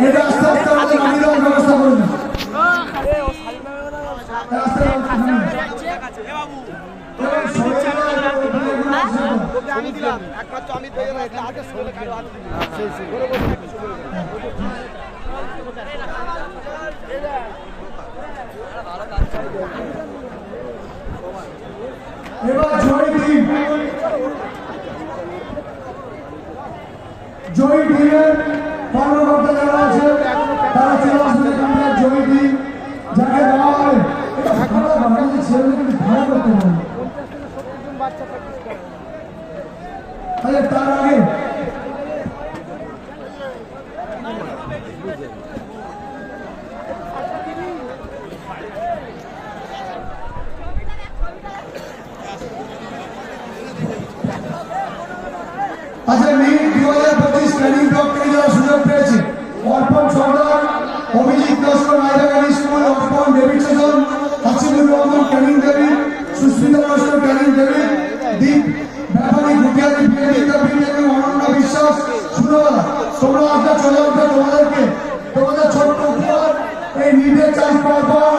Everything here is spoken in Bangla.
এটা আস্তে আস্তে আমাদের নামিয়ে দেওয়ার ব্যবস্থা করে দিন। আমি দিলাম একমাত্র আমি আগে শুনে এবার জয়ী টিমের কর্মকর্তা যারা আছে তারা চলে আসবে। জয়ী টিম যাকে দেওয়া হয় এটা ভালো বাংলাদেশের ছেলেদেরকে ভালো করতে হবে। তার আগে আচ্ছা মিড 2025 ট্রেনিং ব্লক থেকে যারা সুযোগ পেয়েছে অর্পণ সরকার, অভিজিৎ লস্কর, নাইরাগানি স্কুল, অর্পণ, ডেভিড সেজন, হাসিবুর রহমান, ক্যানিং দেবী, সুস্মিতা লস্কর, ক্যানিং দেবী, দীপ ব্যাপারী, গুটিয়াদি, বিএডিকা বিল এবং অনন্যা বিশ্বাস, সুরবালা। তোমরা আজকে চলে আসবে তোমাদেরকে তোমাদের ছোট্ট উপহার এই নিডের চান্স পাওয়ার পর